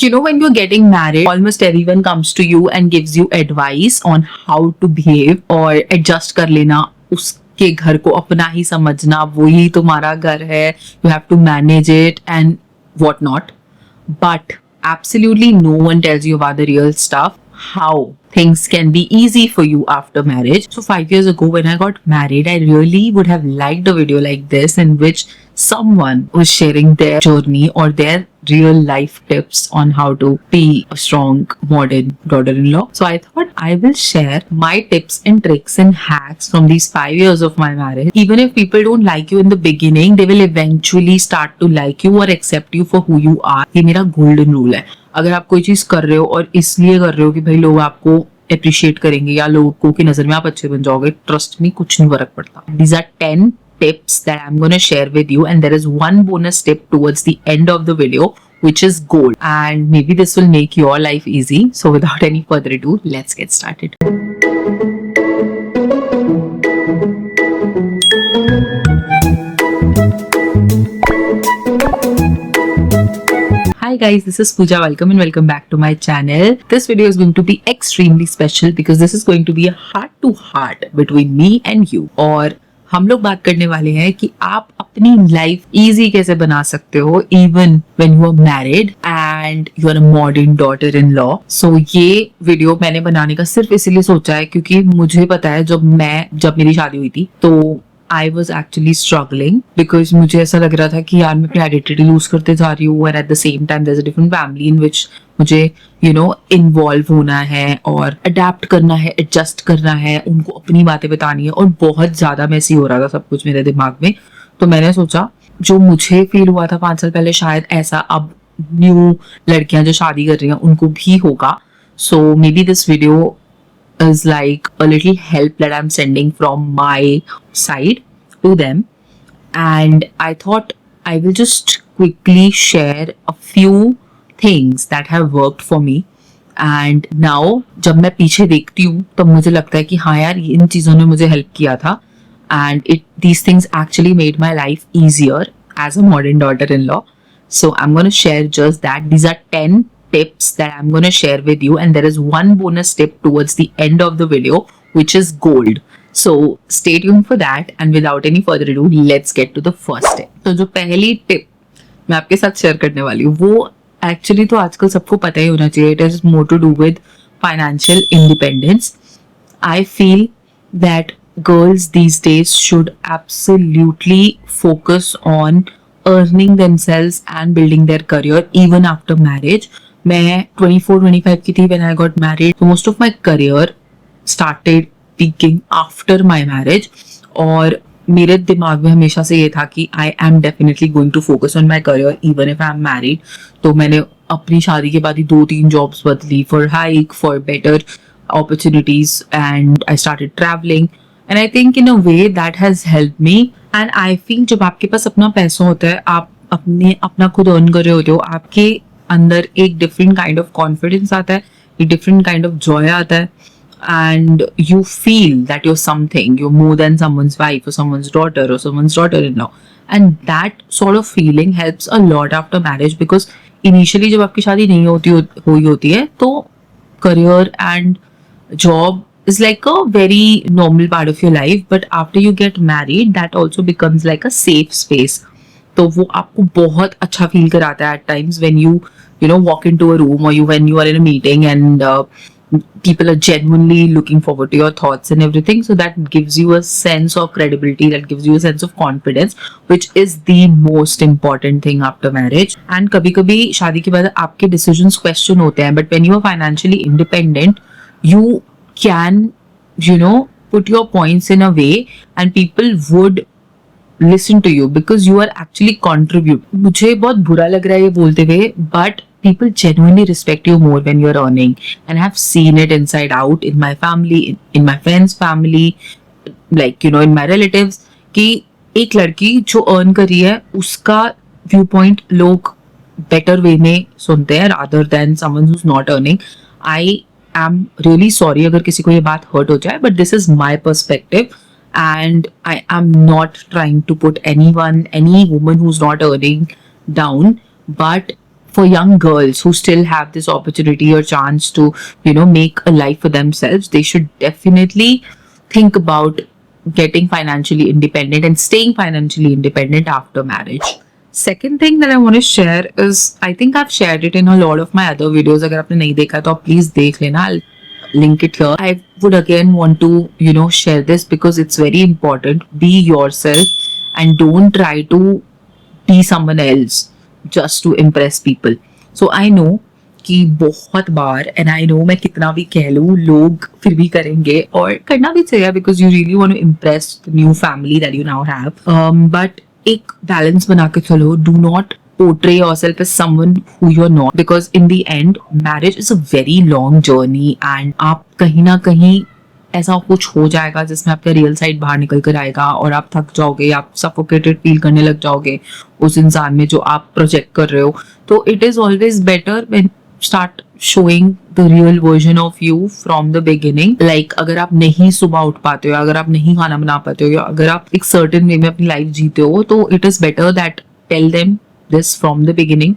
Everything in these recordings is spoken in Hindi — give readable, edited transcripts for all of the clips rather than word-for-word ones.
You know, when you're getting married, almost everyone comes to you and gives you advice on how to behave or adjust कर लेना, उसके घर को अपना ही समझना, वही तुम्हारा घर है, you have to manage it and what not. But absolutely no one tells you about the real stuff, how things can be easy for you after marriage. So 5 years ago when I got married, I really would have liked a video like this in which someone was sharing their journey or their real life tips on how to be a strong modern daughter-in-law. So I thought I will share my tips and tricks and hacks from these 5 years of my marriage. Even if people don't like you in the beginning, they will eventually start to like you or accept you for who you are. ये मेरा golden rule है. अगर आप कोई चीज कर रहे हो और इसलिए कर रहे हो कि भाई लोग आपको अप्रिशिएट करेंगे या लोगों की नजर में आप अच्छे बन जाओगे, ट्रस्ट में कुछ नहीं फर्क पड़ता. These are 10 tips that I'm going to share with you, and there is one bonus tip towards the end of the video which is gold, and maybe this will make your life easy. So without any further ado, let's get started. Hi guys, this is Pooja. Welcome and welcome back to my channel. This video is going to be extremely special because this is going to be a heart to heart between me and you. और हम लोग बात करने वाले हैं कि आप अपनी लाइफ इजी कैसे बना सकते हो even when you are married and you are a modern daughter in law. So ये वीडियो मैंने बनाने का सिर्फ इसीलिए सोचा है क्योंकि मुझे पता है जब मेरी शादी हुई थी तो I was actually struggling because मुझे ऐसा लग रहा था कि यार मैं अपनी आइडेंटिटी लूज करते जा रही हूँ, and at the same time there's a different family in which मुझे इन्वॉल्व होना है और अडेप्ट करना है, एडजस्ट करना है, उनको अपनी बातें बतानी है और बहुत ज्यादा मैसी हो रहा था सब कुछ मेरे दिमाग में. तो मैंने सोचा जो मुझे फील हुआ था 5 साल पहले शायद ऐसा अब न्यू लड़कियां जो शादी कर रही हैं उनको भी होगा. So maybe this video is like a little help that I'm sending from my side to them, and I thought I will just quickly share a few things that have worked for me. And now जब मैं पीछे देखती हूँ तब मुझे लगता है कि हाँ यार इन चीज़ों ने मुझे हेल्प किया था, and these things actually made my life easier as a modern daughter-in-law. So I'm going to share just that. These are 10 tips that I'm going to share with you, and there is one bonus tip towards the end of the video which is gold. So stay tuned for that, and without any further ado, let's get to the first tip. तो जो पहली टिप मैं आपके साथ शेयर करने वाली हूँ वो एक्चुअली तो आजकल सबको पता ही होना चाहिए. It is more to do with financial independence. I feel that girls these days should absolutely focus on earning themselves and building their career even after marriage. मैं 24-25 की थी when I got married. So most of my career started peaking after my marriage. और मेरे दिमाग में हमेशा से ये था कि I am definitely going to focus on my career even if I am married. तो मैंने अपनी शादी के बाद ही 2-3 jobs बदली for hike, for better opportunities, and I started traveling. And I think in a way that has helped me. And I feel जब आपके पास अपना पैसा होता है, आप अपना खुद अर्न कर रहे होते हो, आपके अंदर एक डिफरेंट काइंड ऑफ कॉन्फिडेंस आता है, एक डिफरेंट काइंड ऑफ जॉय आता है, and you feel that you're something, you're more than someone's wife or someone's daughter or someone's daughter-in-law. And that sort of feeling helps a lot after marriage because initially जब आपकी शादी नहीं हुई होती है तो career and job is like a very normal part of your life, but after you get married that also becomes like a safe space. तो वो आपको बहुत अच्छा फील कराता है at times when you walk into a room or when you are in a meeting and people are genuinely looking forward to your thoughts and everything. So that gives you a sense of credibility, that gives you a sense of confidence, which is the most important thing after marriage. And कभी कभी शादी के बाद आपके decisions question होते हैं, but when you are financially independent you can put your points in a way and people would listen to you because you are actually contribute. मुझे बहुत बुरा लग रहा है ये बोलते हुए, but people genuinely respect you more when you're earning, and I've seen it inside out in my family, in my friends family, like in my relatives, कि एक लड़की जो earn कर रही है उसका viewpoint लोग better way में सुनते हैं rather than someone who's not earning. I am really sorry अगर किसी को ये बात hurt हो जाए, but this is my perspective. And I am not trying to put any woman who's not earning down, but for young girls who still have this opportunity or chance to, make a life for themselves, they should definitely think about getting financially independent and staying financially independent after marriage. Second thing that I want to share is, I think I've shared it in a lot of my other videos. अगर आपने नहीं देखा तो आप please देख लेना. I'll link it here. I would again want to, share this because it's very important. Be yourself and don't try to be someone else just to impress people. So I know कि बहुत बार, and I know मैं कितना भी कह लूँ, लोग फिर भी करेंगे और करना भी चाहिए because you really want to impress the new family that you now have. But एक बैलेंस बना के चलो. Do not portray yourself as someone who you're not, because in the end marriage is a very long journey and आप कहीं ना कहीं ऐसा कुछ हो जाएगा जिसमें आपका रियल साइड बाहर निकल कर आएगा और आप थक जाओगे, आप सफोकेटेड फील करने लग जाओगे उस इंसान में जो आप प्रोजेक्ट कर रहे हो. तो it is always better when start showing the real version of you from the beginning. Like अगर आप नहीं सुबह उठ पाते हो, अगर आप नहीं खाना बना पाते हो, या अगर आप एक certain way में अपनी लाइफ जीते हो, तो it is better that tell them this from the beginning.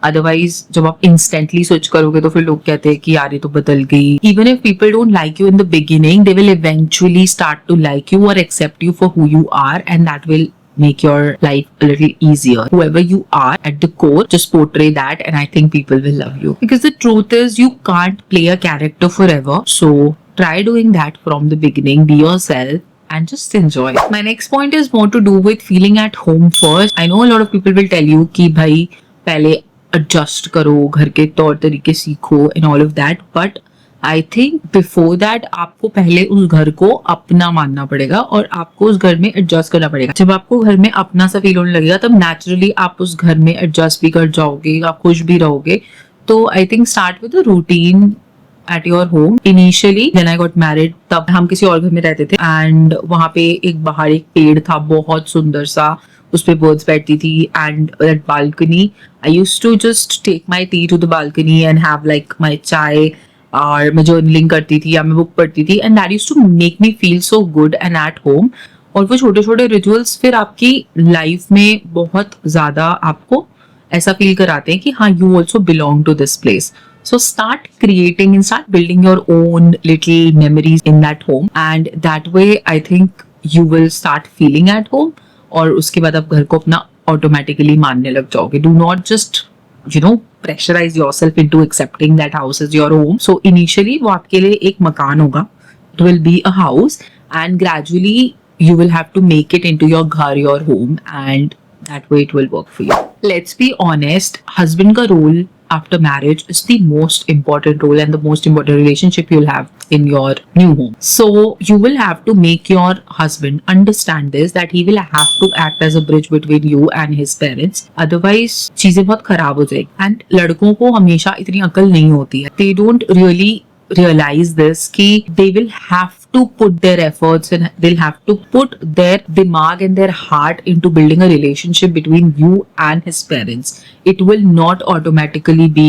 Otherwise जब आप instantly switch करोगे तो फिर लोग कहते हैं कि यार ये तो बदल गई. Even if people don't like you in the beginning, they will eventually start to like you or accept you for who you are, and that will make your life a little easier. Whoever you are at the core, just portray that, and I think people will love you. Because the truth is, you can't play a character forever. So try doing that from the beginning. Be yourself and just enjoy. My next point is more to do with feeling at home first. I know a lot of people will tell you कि भाई पहले adjust करो, घर के तौर तरीके सीखो and all of that. But I think before that आपको पहले उस घर को अपना मानना पड़ेगा और आपको उस घर में एडजस्ट करना पड़ेगा. जब आपको घर में अपना सा फील होने लगेगा तब नेचुरली आप उस घर में एडजस्ट भी कर जाओगे, आप खुश भी रहोगे. तो I think start with a routine at your home. Initially when I got married, तब हम किसी और घर में रहते थे एंड वहाँ पे एक बाहर एक पेड़ था बहुत सुंदर सा, उस पे बर्ड्स बैठती थी and that balcony, I used to just take my tea to the balcony and have like my chai, और मैं जर्नलिंग करती थी या मैं बुक पढ़ती थी and that used to make me feel so good and at home. और वो छोटे छोटे रिचुअल्स फिर आपकी लाइफ में बहुत ज्यादा आपको ऐसा फील कराते हैं कि हाँ, you also belong to this place. So start creating and start building your own little memories in that home, and that way I think you will start feeling at home. और उसके बाद आप घर को अपना automatically मानने लग जाओगे. Do not just pressurize yourself into accepting that house as your home. So initially वो आपके लिए एक मकान होगा. It will be a house, and gradually you will have to make it into your ghar, your home, and that way it will work for you. Let's be honest, husband का role after marriage is the most important role and the most important relationship you'll have in your new home. So you will have to make your husband understand this, that he will have to act as a bridge between you and his parents. Otherwise चीजें बहुत खराब हो जाएगी. And लड़कों को हमेशा इतनी अकल नहीं होती है. They don't really realize this कि they will have to put their efforts and they'll have to put their dimag and their heart into building a relationship between you and his parents. It will not automatically be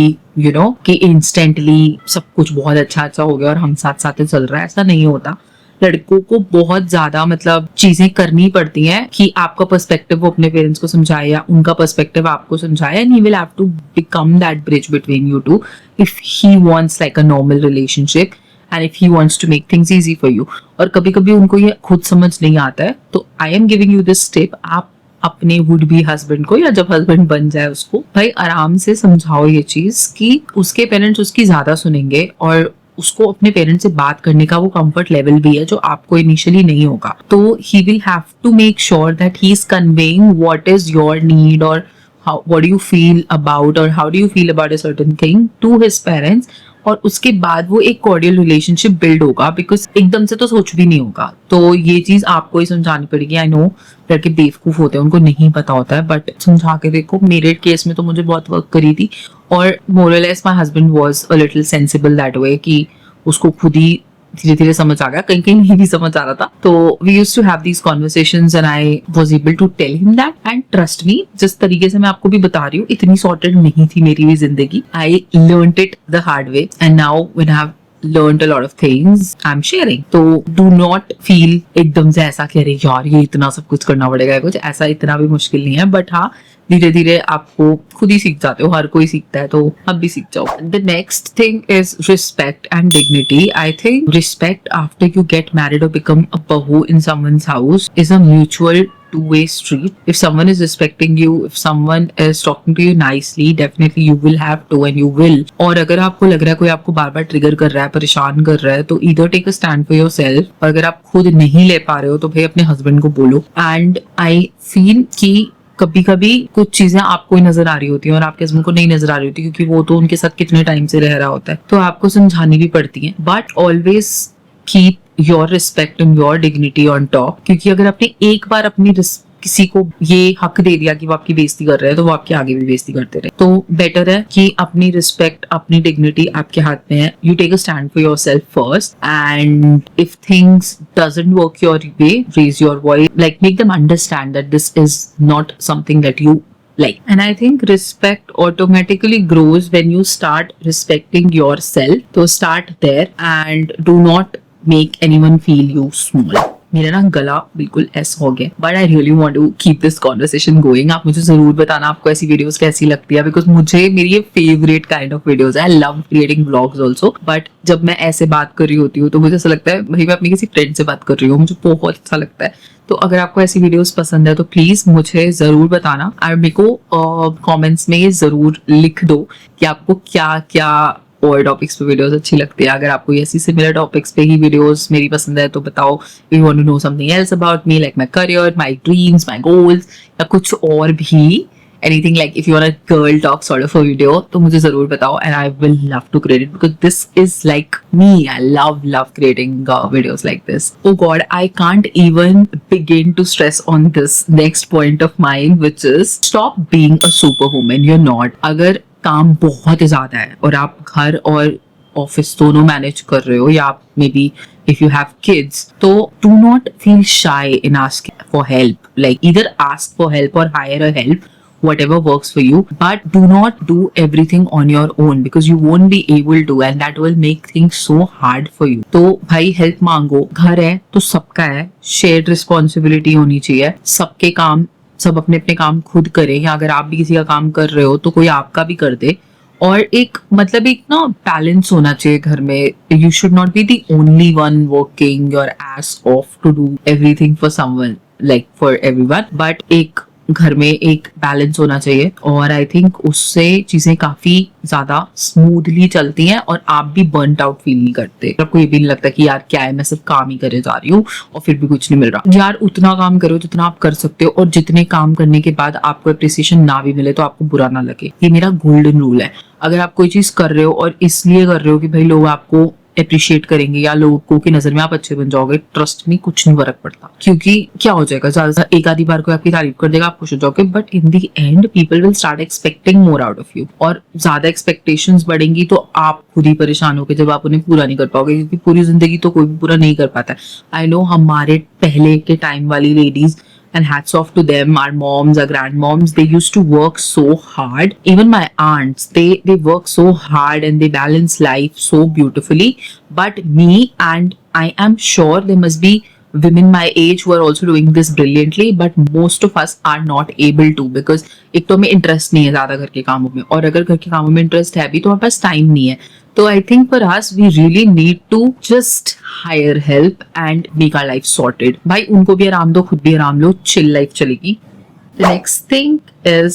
कि instantly सब कुछ बहुत अच्छा अच्छा हो गया और हम साथ साथ चल रहा है. ऐसा नहीं होता. लड़कों को बहुत ज्यादा चीजें करनी पड़ती हैं कि आपका पर्सपेक्टिव वो अपने पेरेंट्स को समझाए या उनका पर्सपेक्टिव आपको समझाए, and he will have to become that bridge between you two if he wants like a normal relationship and if he wants to make things easy for you. और कभी कभी उनको ये खुद समझ नहीं आता है, तो I am giving you this tip. आप अपने वुड बी हस्बैंड को या जब हस्बैंड बन जाए उसको भाई आराम से समझाओ ये चीज कि उसके पेरेंट्स उसकी ज्यादा सुनेंगे और उसको अपने पेरेंट्स से बात करने का वो कंफर्ट लेवल भी है जो आपको इनिशियली नहीं होगा. तो he will have to make sure that he is conveying what is your need और what do you feel about or how do you feel about a certain thing to his parents. और उसके बाद वो एक कॉर्डियल रिलेशनशिप बिल्ड होगा, बिकॉज एकदम से तो सोच भी नहीं होगा. तो ये चीज आपको ही समझानी पड़ेगी. आई नो लड़के बेवकूफ होते हैं, उनको नहीं पता होता है, बट समझा के देखो. मेरे केस में तो मुझे बहुत वर्क करी थी और मोर और less my husband was a little sensible that way कि उसको खुद ही धीरे धीरे समझ आ गया, कहीं कहीं नहीं भी समझ आ रहा था. तो we used to have these conversations and I was able to tell him that. And trust me, जिस तरीके से मैं आपको भी बता रही हूँ, इतनी सॉर्टेड नहीं थी मेरी भी जिंदगी. I learned it the hard way, and now when I have learned a lot of things I'm sharing. तो do not feel एकदम से ऐसा कह रहे यार ये इतना सब कुछ करना पड़ेगा, कुछ ऐसा इतना भी मुश्किल नहीं है, बट हाँ धीरे धीरे आपको खुद ही सीख जाते हो, हर कोई सीखता है तो अब भी सीख जाओ. The next thing is respect and dignity. I think respect after you get married or become a bahu in someone's house is a mutual two-way street. If someone is respecting you, if someone is talking to you nicely, definitely you will have to and you will. और अगर आपको लग रहा है कोई आपको बार बार ट्रिगर कर रहा है, परेशान कर रहा है, तो either take a stand for yourself, और अगर आप खुद नहीं ले पा रहे हो तो भाई अपने हस्बैंड को बोलो. And I feel कि कभी कभी कुछ चीजें आपको ही नजर आ रही होती हैं और आपके हस्बैंड को नहीं नजर आ रही होती, क्योंकि वो तो उनके साथ कितने टाइम से रह रहा होता है, तो आपको समझानी भी पड़ती है. But always keep your respect and your dignity on top, क्योंकि अगर आपने एक बार अपनी किसी को ये हक दे दिया कि वो आपकी बेइज्जती कर रहे हैं, तो वो आपके आगे भी बेइज्जती करते रहे. तो बेटर है कि अपनी रिस्पेक्ट, अपनी डिग्निटी आपके हाथ में है. You take a stand for yourself first, and if things doesn't work your way, raise your voice, like make them understand that this is not something that you like. And I think respect automatically grows when you start respecting yourself. So start there and do not make anyone feel you small. मेरा ना गला बिल्कुल ऐसा हो गया, but I really want to keep this conversation going. आप मुझे जरूर बताना आपको ऐसी वीडियोस कैसी लगती है, बिकॉज मुझे मेरी ये फेवरेट काइंड ऑफ वीडियोस है. I love creating vlogs also, but जब मैं ऐसे बात कर रही होती हूँ तो मुझे ऐसा लगता है भाई मैं अपनी किसी फ्रेंड से बात कर रही हूँ, मुझे बहुत अच्छा लगता है. तो अगर आपको ऐसी वीडियोस पसंद है तो प्लीज मुझे जरूर बताना, और मेरे को कमेंट्स में जरूर लिख दो कि आपको क्या क्या और टॉपिक्स पे वीडियोस अच्छी लगती है. अगर आपको ऐसी सिमिलर टॉपिक्स पे ही वीडियोस मेरी पसंद है तो बताओ. If you want to know something else about me, like my career, my dreams, my goals, या कुछ और भी, anything, like if you want a girl talk sort of a video, तो मुझे जरूर बताओ, and I will love to create it because this is like me. I love creating videos like this. Oh God, I can't even begin to stress on this next point of mine, which is stop being a superwoman. You're not. अगर काम बहुत ज्यादा है और आप घर और ऑफिस दोनों मैनेज कर रहे हो, या आप may be if you have kids, तो do not feel shy in asking for help. Like either ask for help or hire a help, whatever works for you, but do not do everything on your own because you won't be able to, and that will make things so hard for you. तो भाई हेल्प मांगो. घर है तो सबका है, शेयर्ड रिस्पॉन्सिबिलिटी होनी चाहिए. सबके काम सब अपने अपने काम खुद करें, या अगर आप भी किसी का काम कर रहे हो तो कोई आपका भी कर दे. और एक मतलब एक ना बैलेंस होना चाहिए घर में. You should not be the only one working your ass off to do everything for someone, like for everyone, but एक घर में एक बैलेंस होना चाहिए. और आई थिंक उससे चीजें काफी ज्यादा स्मूथली चलती हैं और आप भी बर्नट आउट फील नहीं करते. आपको ये भी नहीं लगता कि यार क्या है, मैं सिर्फ काम ही करे जा रही हूँ और फिर भी कुछ नहीं मिल रहा. यार उतना काम करो जितना आप कर सकते हो, और जितने काम करने के बाद आपको अप्रिसिएशन ना भी मिले तो आपको बुरा ना लगे. ये मेरा गोल्डन रूल है. अगर आप कोई चीज कर रहे हो और इसलिए कर रहे हो कि भाई लोग आपको अप्रिशिएट करेंगे या लोगों की नजर में आप अच्छे बन जाओगे, ट्रस्ट में कुछ नहीं फर्क पड़ता. क्योंकि क्या हो जाएगा, ज्यादा एक आधी बार कोई आपकी तारीफ कर देगा, आप खुश हो जाओगे, but in the end people will start expecting more out of you. और ज्यादा एक्सपेक्टेशंस बढ़ेंगी तो आप खुद ही परेशान होगे जब आप उन्हें पूरा नहीं कर पाओगे, क्योंकि पूरी जिंदगी तो कोई भी पूरा नहीं कर पाता. आई नो हमारे पहले के टाइम वाली ladies, and hats off to them, our moms, our grandmoms, they used to work so hard. Even my aunts, they work so hard and they balance life so beautifully. But me, and I am sure there must be women my age who are also doing this brilliantly, but most of us are not able to, because एक तो हमें इंटरेस्ट नहीं है ज्यादा घर के कामों में, और अगर घर के कामों में इंटरेस्ट है भी तो हमारे पास टाइम नहीं है. तो I think for us we really need to just hire help and make our life sorted. भाई उनको भी आराम दो, खुद भी आराम लो, चिल लाइफ चलेगी. The next thing is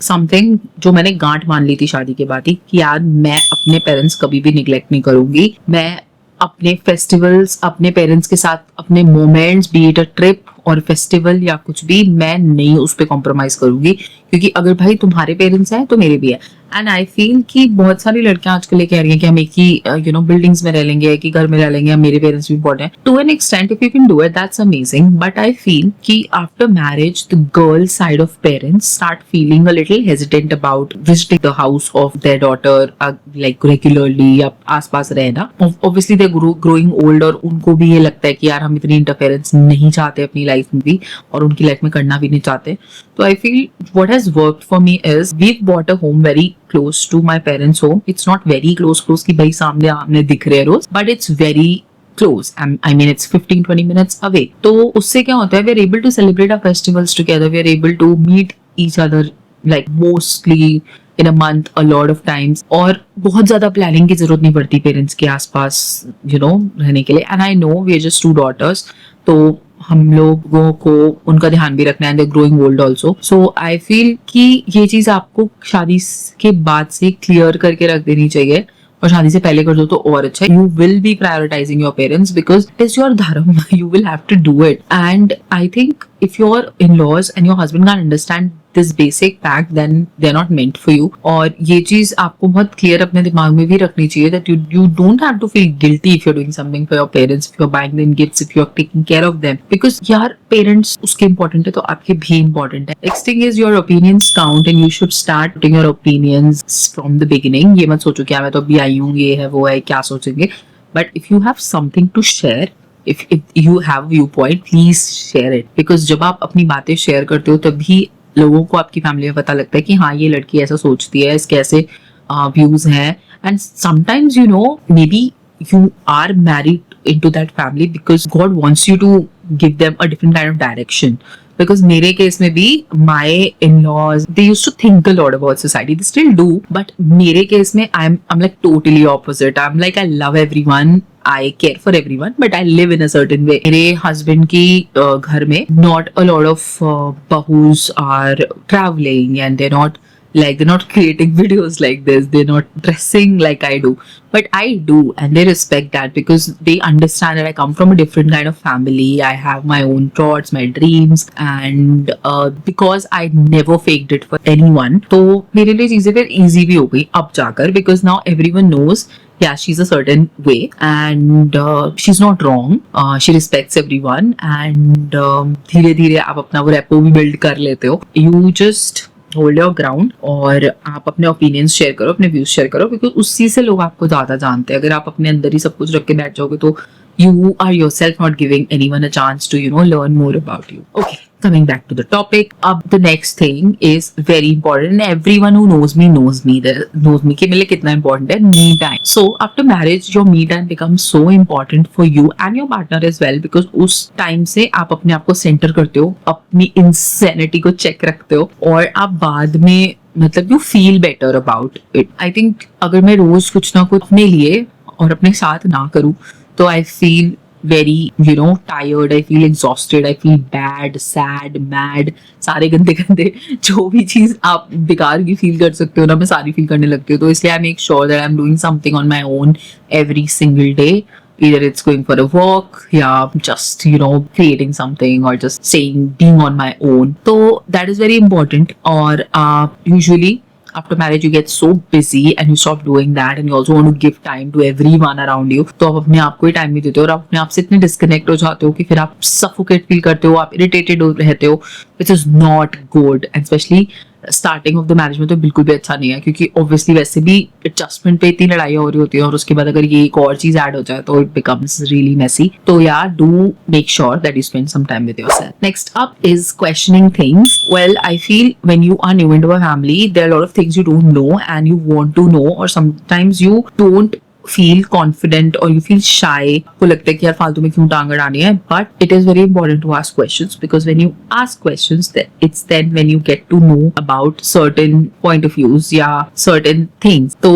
something जो मैंने गांठ मान ली थी शादी के बाद ही, कि यार मैं अपने पेरेंट्स कभी भी निग्लेक्ट नहीं करूंगी. मैं अपने फेस्टिवल्स, अपने पेरेंट्स के साथ अपने moments, B it a trip और फेस्टिवल या कुछ भी, मैं नहीं उस पर कॉम्प्रोमाइज करूंगी. क्योंकि अगर भाई तुम्हारे पेरेंट्स हैं तो मेरे भी है. एंड आई फील कि बहुत सारी लड़कियां आजकल ये कह रही हैं कि हम एक ही बिल्डिंग्स में रह लेंगे, एक ही घर में रह लेंगे, मेरे पेरेंट्स भी इंपॉर्टेंट है. To an extent if you can do it that's amazing, but I feel कि after marriage the girl side of parents start feeling a little hesitant about visiting the house of their daughter like regularly, या आसपास रहना. ऑब्वियसली दे ग्रोइंग ओल्ड, और उनको भी ये लगता है कि यार हम इतनी इंटरफेरेंस नहीं चाहते अपनी लाइफ लाइफ में भी और उनकी लाइफ में करना भी नहीं चाहते. तो I feel what has worked for me is we've bought a home very close to my parents' home. It's not very close कि भाई सामने आमने दिख रहे हैं रोज, but it's very close. I mean, it's 15-20 minutes away. तो उससे क्या होता है, we are able to celebrate our festivals together. We are able to meet each other like mostly in a month, a lot of times. और बहुत ज्यादा प्लानिंग की जरूरत नहीं पड़ती पेरेंट्स के आसपास रहने के लिए. And I know we are just 2 daughters, तो हम लोगों को उनका ध्यान भी रखना है. Growing old also. सो आई फील कि ये चीज आपको शादी के बाद से क्लियर करके रख देनी चाहिए, और शादी से पहले कर दो तो और अच्छा. You will be prioritising your parents because it is your dharma. You will have to do it. And I think if your in-laws and your husband can't understand this basic fact, then they're not meant for you. और ये चीज आपको बहुत क्लियर अपने दिमाग में भी रखनी चाहिए that you don't have to feel guilty if you're doing something for your parents, if you're buying them gifts, if you're taking care of them, because यार parents उसके important है तो आपके भी important है. Next thing is your opinions count and you should start putting your opinions from the beginning. ये मत सोचो क्या मैं तो अभी आई हूँ, ये है वो है, क्या सोचेंगे. But if you have something to share, if you have a viewpoint, please share it. Because जब आप अपनी बातें शेयर करते हो तभी लोगों को आपकी फैमिली में पता लगता है कि हाँ ये लड़की ऐसा सोचती है, इसके ऐसे व्यूज हैं. And sometimes maybe you are married into that family because God wants you to give them a different kind of direction. Because मेरे केस में भी my in-laws, they used to think a lot about society. They still do. But मेरे केस में I'm like totally opposite. I'm like I love everyone. I care for everyone, but I live in a certain way. मेरे husband की घर में not a lot of bahus are traveling and they're not creating videos like this. They're not dressing like I do. But I do, and they respect that because they understand that I come from a different kind of family. I have my own thoughts, my dreams, and because I never faked it for anyone, तो मेरे लिए चीजें फिर easy भी हो गई अब जाकर, because now everyone knows yeah, she's a certain way and she's not wrong. She respects everyone and धीरे धीरे आप अपना वो रेपो भी build कर लेते हो. You just hold your ground और आप अपने ओपिनियंस शेयर करो, अपने व्यूज शेयर करो, बिकॉज उसी से लोग आपको ज्यादा जानते हैं. अगर आप अपने अंदर ही सब कुछ रख के बैठ जाओगे तो you are yourself not giving anyone a chance to learn more about you. Okay, coming back to the topic. The next thing is very important, and everyone who knows me knows me कि मेरे लिए कितना important है me time. So after marriage your me time becomes so important for you and your partner as well, because उस time से आप अपने आप को center करते हो, अपनी insanity को check रखते हो, और आप बाद में मतलब you feel better about it. I think अगर मैं रोज कुछ ना कुछ अपने लिए और अपने साथ ना करूँ तो I feel very tired, I feel exhausted, I feel bad, sad, mad, सारे गंदे गंदे जो भी चीज आप बेकार की फील कर सकते हो ना, मैं सारी फील करने लगती हूँ. तो इसलिए I make sure that I'm doing something on my own every single day. Either it's going for a walk, yeah, just creating something, or just being on my own. So that is very important. Or usually after marriage you get so busy and you stop doing that, and you also want to give time to everyone around you. तो आप अपने आप को ही टाइम नहीं देते हो और आप अपने आप से इतने डिस्कनेक्ट हो जाते हो कि फिर आप सफोकेट फील करते हो, आप इरिटेटेड रहते हो, which is not good. And especially starting of the marriage में तो बिल्कुल भी अच्छा नहीं है, क्योंकि ऑब्वियसली वैसे भी एडजस्टमेंट पे इतनी लड़ाई हो रही होती है, और उसके बाद अगर ये एक और चीज ऐड हो जाए तो इट बिकम्स रियली मेसी. तो यार do make sure that you spend some time with yourself. Next up is questioning things. Well I feel when you are new into a family there are lot of things you don't know and you want to know, और sometimes you don't feel confident or you feel shy. आपको लगता है कि यार फालतू में क्यों टांग अड़ानी है. But it is very important to ask questions, because when you ask questions, it's then when you get to know about certain point of views या certain things. So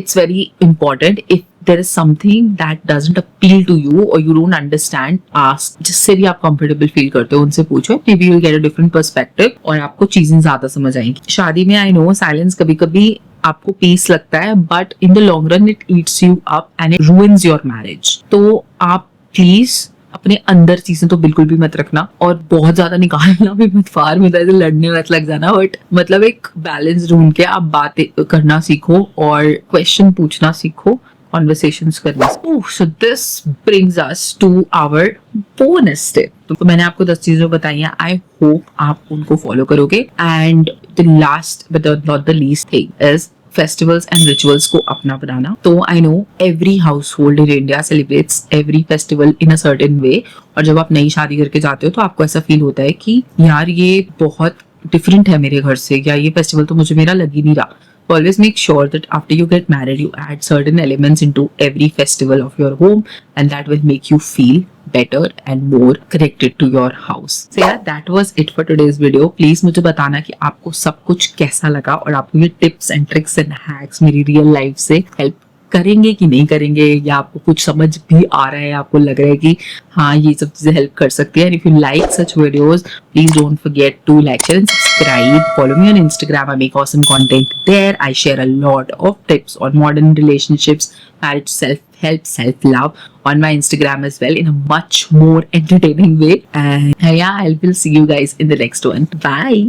it's very important. If there is something that doesn't appeal to you or you don't understand, ask. जिससे भी आप comfortable feel करते हो उनसे पूछो. Maybe you'll get a different perspective और आपको चीजें ज्यादा समझ आएंगी. शादी में I know silence कभी कभी आपको पीस लगता है, but in the long run it eats you up and it ruins your marriage. तो आप प्लीज अपने अंदर चीजें तो बिल्कुल भी मत रखना, और बहुत ज्यादा निकालना भी मत, फार में ऐसे लड़ने मत लग जाना. बट मतलब एक बैलेंस ढूंढ के आप बातें करना सीखो और क्वेश्चन पूछना सीखो, कॉन्वर्सेशंस करना. So this brings us to our bonus tip. तो मैंने आपको 10 चीजें बताई हैं. आई होप आप उनको फॉलो करोगे. And the last but not the least thing is festivals and rituals को अपना बनाना। तो I know every house hold in India celebrates every festival in a certain way, और जब आप नई शादी करके जाते हो तो आपको ऐसा फील होता है कि यार ये बहुत डिफरेंट है मेरे घर से, या ये फेस्टिवल तो मुझे मेरा लग ही नहीं रहा। So always make sure that after you get married, you add certain elements into every festival of your home, and that will make you feel better and more connected to your house. So yeah, that was it for today's video. Please मुझे बताना कि आपको सब कुछ कैसा लगा, और आपको ये tips and tricks and hacks मेरी real life से help करेंगे कि नहीं करेंगे, या आपको कुछ समझ भी आ रहा है, आपको लग रहा है कि हाँ ये सब चीजें हेल्प कर सकती है। And if you like such videos, please don't forget to like, share and subscribe. Follow me on Instagram. I make awesome content there. I share a lot of tips on modern relationships, marriage, self-help, self-love on my Instagram as well, in a much more entertaining way. And yeah, I will see you guys in the next one. Bye.